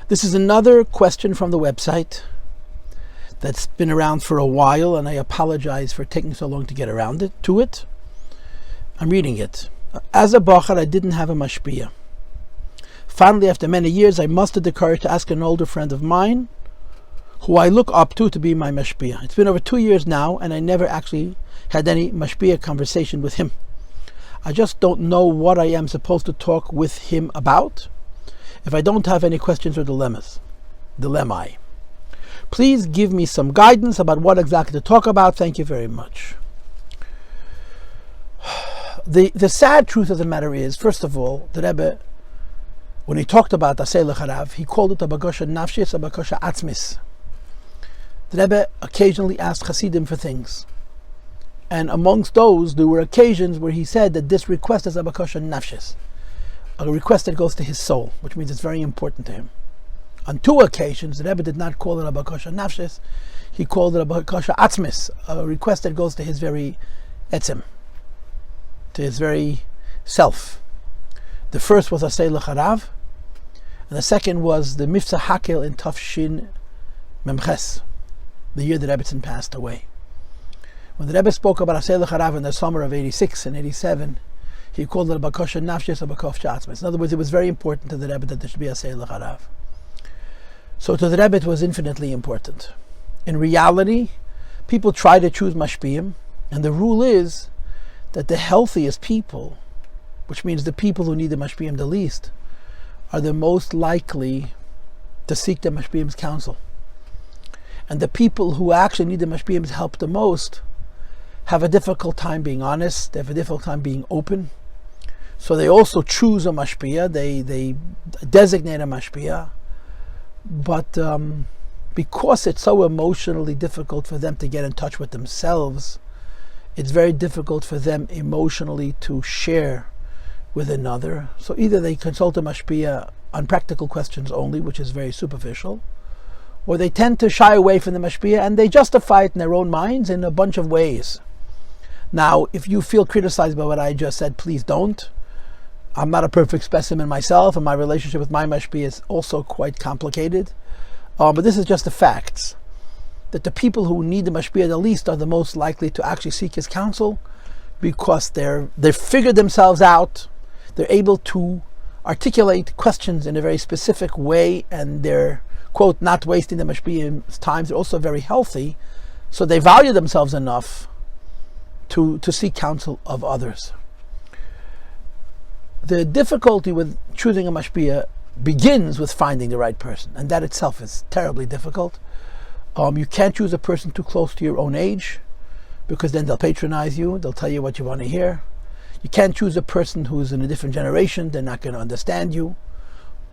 This is another question from the website that's been around for a while, and I apologize for taking so long to get around to it. I'm reading it. As a Bachar, I didn't have a Mashpia. Finally, after many years, I mustered the courage to ask an older friend of mine, who I look up to be my Mashpia. It's been over 2 years now, and I never actually had any Mashpia conversation with him. I just don't know what I am supposed to talk with him about if I don't have any questions or dilemmae. Please give me some guidance about what exactly to talk about. Thank you very much. The sad truth of the matter is, first of all, the Rebbe, when he talked about Achei Temimim, he called it a bakosha nafshis, a bakosha atzmis. The Rebbe occasionally asked Hasidim for things. And amongst those, there were occasions where he said that this request is a bakosha nafshis, a request that goes to his soul, which means it's very important to him. On 2 occasions, the Rebbe did not call it a bakosha nafshis, he called it a bakosha atzmis, a request that goes to his very etzem, to his very self. The first was Aseh L'Charav, and the second was the Mifsa Hakel in Tafshin Memches, the year that Rebbetzin passed away. When the Rebbe spoke about Aseh L'Charav in the summer of 86 and 87, he called it a bakosha nafshis, a bakosha atzmis. In other words, it was very important to the Rebbe that there should be Aseh L'Charav. So to the Rebbe it was infinitely important. In reality, people try to choose Mashpiyim, and the rule is that the healthiest people, which means the people who need the Mashpiyim the least, are the most likely to seek the Mashpiyim's counsel. And the people who actually need the Mashpiyim's help the most have a difficult time being honest, they have a difficult time being open. So they also choose a Mashpia, they designate a Mashpia, but because it's so emotionally difficult for them to get in touch with themselves, it's very difficult for them emotionally to share with another. So either they consult a Mashpia on practical questions only, which is very superficial, or they tend to shy away from the Mashpia and they justify it in their own minds in a bunch of ways. Now, if you feel criticized by what I just said, please don't. I'm not a perfect specimen myself, and my relationship with my Mashpia is also quite complicated. But this is just the facts. That the people who need the Mashpia the least are the most likely to actually seek his counsel, because they've figured themselves out, they're able to articulate questions in a very specific way, and they're, quote, not wasting the Mashpia's time. They're also very healthy, so they value themselves enough to seek counsel of others. The difficulty with choosing a Mashpia begins with finding the right person, and that itself is terribly difficult. You can't choose a person too close to your own age, because then they'll patronize you, they'll tell you what you want to hear. You can't choose a person who's in a different generation, they're not going to understand you.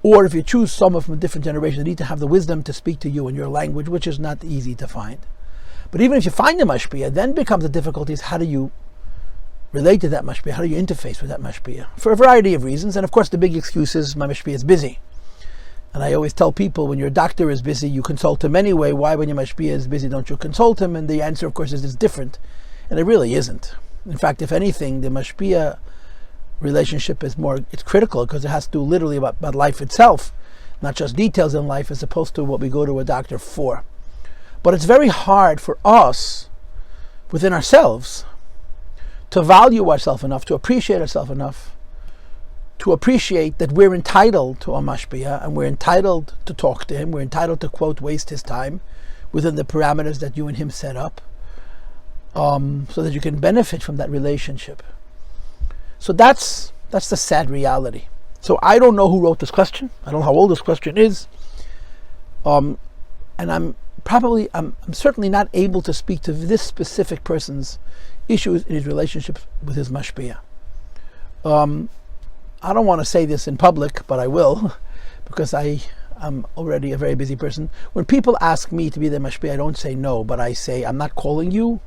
Or if you choose someone from a different generation, they need to have the wisdom to speak to you in your language, which is not easy to find. But even if you find a Mashpia, then becomes the difficulty is how do you relate to that Mashpia, how do you interface with that Mashpia? For a variety of reasons, and of course the big excuse is my Mashpia is busy. And I always tell people, when your doctor is busy, you consult him anyway. Why, when your Mashpia is busy, don't you consult him? And the answer, of course, is it's different. And it really isn't. In fact, if anything, the Mashpia relationship is it's critical, because it has to do literally about life itself, not just details in life, as opposed to what we go to a doctor for. But it's very hard for us, within ourselves, to value ourselves enough, to appreciate ourselves enough, to appreciate that we're entitled to a Mashpia, and we're entitled to talk to him, we're entitled to, quote, waste his time within the parameters that you and him set up, so that you can benefit from that relationship. So that's the sad reality. So I don't know who wrote this question. I don't know how old this question is. And I'm certainly not able to speak to this specific person's issues in his relationship with his Mashpia. I don't want to say this in public, but I will, because I'm already a very busy person. When people ask me to be their Mashpia, I don't say no, but I say, I'm not calling you,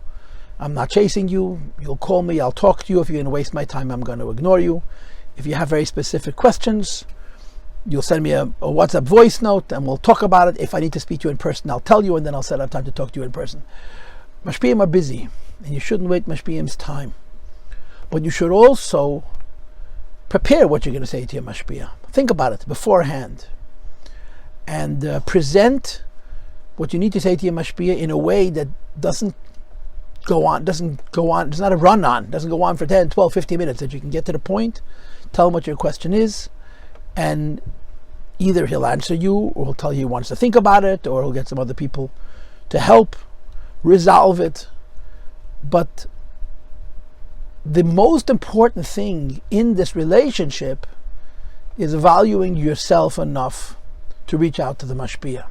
I'm not chasing you, you'll call me, I'll talk to you. If you're going to waste my time, I'm going to ignore you. If you have very specific questions, you'll send me a WhatsApp voice note and we'll talk about it. If I need to speak to you in person, I'll tell you, and then I'll set up time to talk to you in person. Mashpiyim are busy, and you shouldn't wait Mashpiyim's time. But you should also prepare what you're going to say to your Mashpia. Think about it beforehand. and present what you need to say to your Mashpia in a way that doesn't go on, it's not a run-on, doesn't go on for 10, 12, 15 minutes, that you can get to the point, tell him what your question is, and either he'll answer you, or he'll tell you he wants to think about it, or he'll get some other people to help resolve it. But the most important thing in this relationship is valuing yourself enough to reach out to the Mashpia.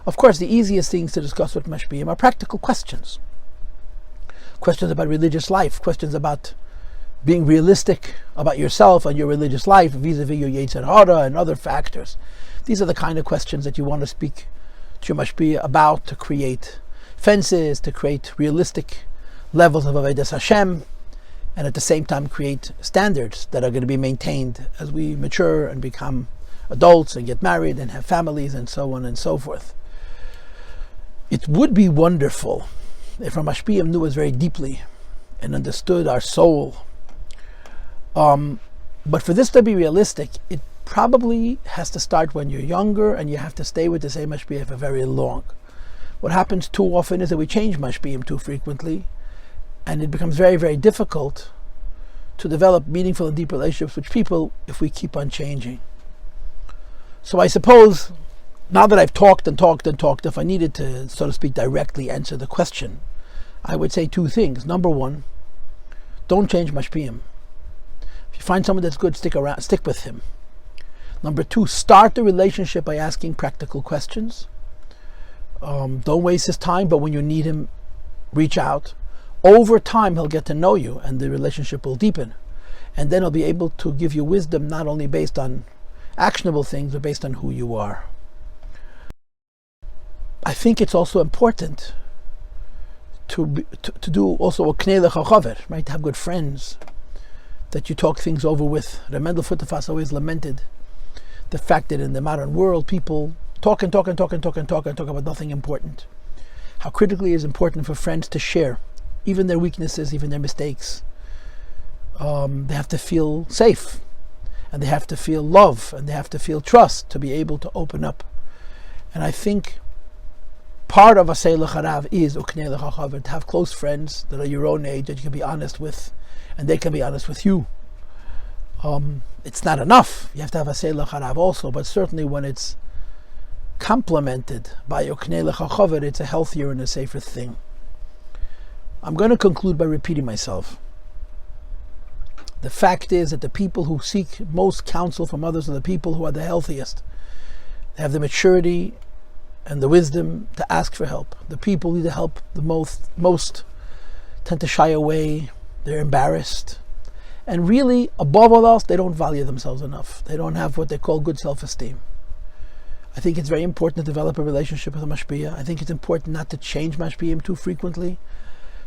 Of course, the easiest things to discuss with Mashpia are practical questions. Questions about religious life, questions about being realistic about yourself and your religious life vis-a-vis your Yetzer Hara and other factors. These are the kind of questions that you want to speak to your Mashpia about, to create fences, to create realistic levels of Avodas Hashem, and at the same time create standards that are going to be maintained as we mature and become adults and get married and have families and so on and so forth. It would be wonderful if our Mashpia knew us very deeply and understood our soul. But for this to be realistic, it probably has to start when you're younger, and you have to stay with the same Mashpia for very long. What happens too often is that we change Mashpia too frequently, and it becomes very, very difficult to develop meaningful and deep relationships with people if we keep on changing. So I suppose, now that I've talked and talked and talked, if I needed to, so to speak, directly answer the question, I would say two things. Number one, don't change Mashpia. If you find someone that's good, stick with him. Number two, start the relationship by asking practical questions. Don't waste his time, but when you need him, reach out. Over time, he'll get to know you, and the relationship will deepen. And then he'll be able to give you wisdom, not only based on actionable things, but based on who you are. I think it's also important to do also a knei lechachaver, right? To have good friends that you talk things over with. The Mendel Futterfass always lamented the fact that in the modern world, people talk about nothing important. How critically it is important for friends to share, even their weaknesses, even their mistakes. They have to feel safe, and they have to feel love, and they have to feel trust to be able to open up. And I think part of Achei Temimim is uknei lechachaver, to have close friends that are your own age, that you can be honest with, and they can be honest with you. It's not enough. You have to have Achei Temimim also, but certainly when it's complemented by uknei lechachaver, it's a healthier and a safer thing. I'm going to conclude by repeating myself. The fact is that the people who seek most counsel from others are the people who are the healthiest. They have the maturity and the wisdom to ask for help. The people who need the help the most tend to shy away. They're embarrassed. And really, above all else, they don't value themselves enough. They don't have what they call good self-esteem. I think it's very important to develop a relationship with a Mashpia. I think it's important not to change Mashpia too frequently.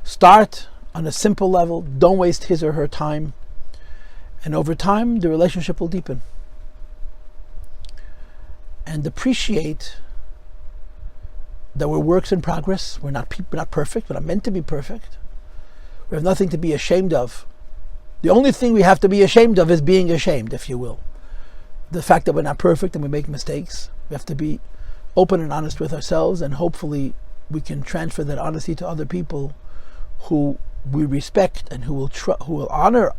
Start on a simple level. Don't waste his or her time. And over time, the relationship will deepen. And appreciate that we're works in progress. We're not perfect. We're not meant to be perfect. We have nothing to be ashamed of. The only thing we have to be ashamed of is being ashamed, if you will. The fact that we're not perfect and we make mistakes. We have to be open and honest with ourselves, and hopefully we can transfer that honesty to other people who we respect and who will honor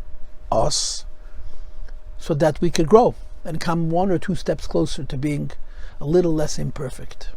us, so that we could grow and come one or two steps closer to being a little less imperfect.